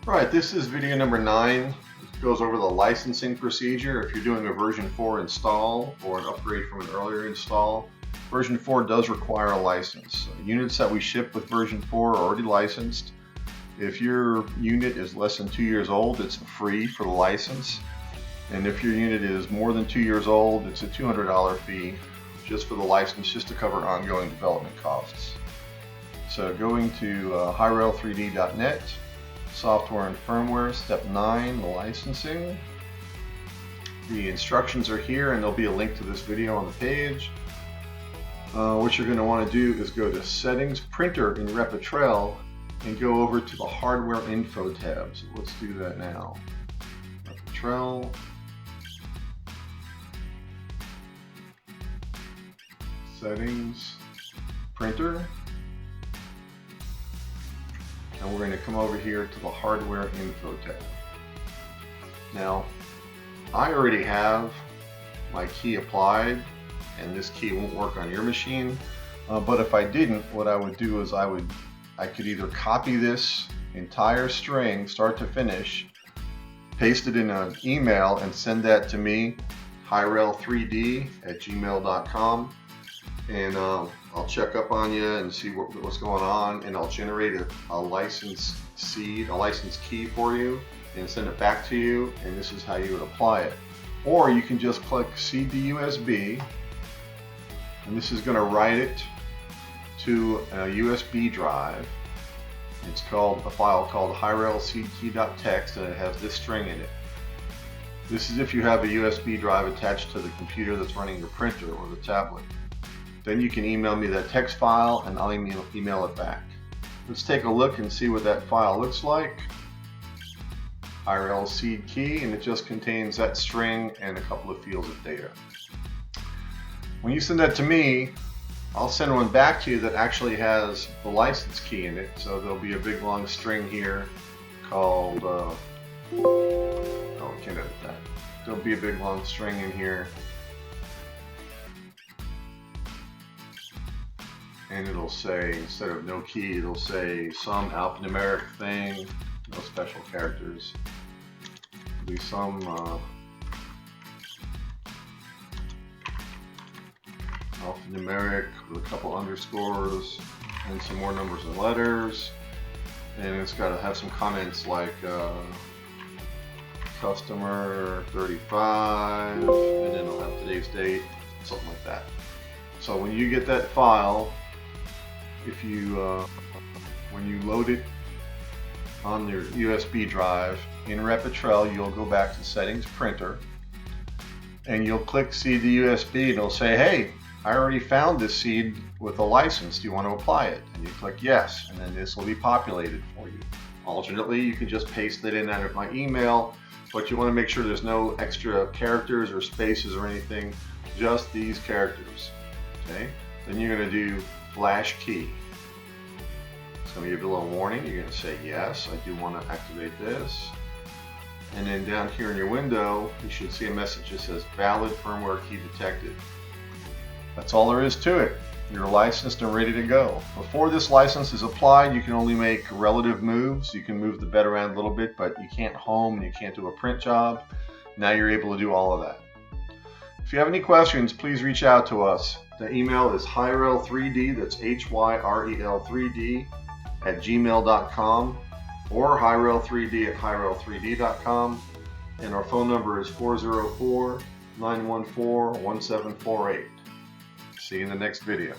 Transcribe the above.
Alright, this is video number 9. It goes over the licensing procedure if you're doing a version 4 install or an upgrade from an earlier install. Version 4 does require a license. Units that we ship with version 4 are already licensed. If your unit is less than 2 years old, it's free for the license. And if your unit is more than 2 years old, it's a $200 fee just for the license, just to cover ongoing development costs. So going to Hyrel3D.net, software and firmware, step 9, the licensing. The instructions are here, and there'll be a link to this video on the page. What you're going to want to do is go to Settings, Printer in Repetrel, and go over to the Hardware Info tab. So let's do that now. Repetrel. Settings, Printer. And we're going to come over here to the Hardware Info tab. Now, I already have my key applied, and this key won't work on your machine. But if I didn't, what I would do is I could either copy this entire string, start to finish, paste it in an email, and send that to me, Hyrel3D@gmail.com, and I'll check up on you and see what's going on, and I'll generate a license seed, a license key for you, and send it back to you, and this is how you would apply it. Or you can just click Seed to USB, and this is going to write it to a USB drive. It's called a file called hyrelseedkey.txt, and it has this string in it. This is if you have a USB drive attached to the computer that's running your printer or the tablet. Then you can email me that text file, and I'll email it back. Let's take a look and see what that file looks like. Hyrel seed key, and it just contains that string and a couple of fields of data. When you send that to me, I'll send one back to you that actually has the license key in it. So there'll be a big long string here called, oh, we can't edit that. There'll be a big long string in here. And it'll say, instead of no key, it'll say some alphanumeric thing, no special characters. It'll be some alphanumeric with a couple underscores and some more numbers and letters. And it's got to have some comments like customer 35, and then it'll have today's date, something like that. So when you get that file, if you when you load it on your USB drive in Repetrel, you'll go back to Settings, Printer, and you'll click Seed to USB, and it'll say, hey, I already found this seed with a license, do you want to apply it? And you click yes, and then this will be populated for you. Alternately, you can just paste it in out of my email, but you want to make sure there's no extra characters or spaces or anything, just these characters. Okay? Then you're going to do flash key. It's going to give you a little warning. You're going to say yes, I do want to activate this. And then down here in your window, you should see a message that says valid firmware key detected. That's all there is to it. You're licensed and ready to go. Before this license is applied, you can only make relative moves. You can move the bed around a little bit, but you can't home and you can't do a print job. Now you're able to do all of that. If you have any questions, please reach out to us. The email is Hyrel3D, that's Hyrel3D @gmail.com, or Hyrel3D@Hyrel3D.com, and our phone number is 404-914-1748. See you in the next video.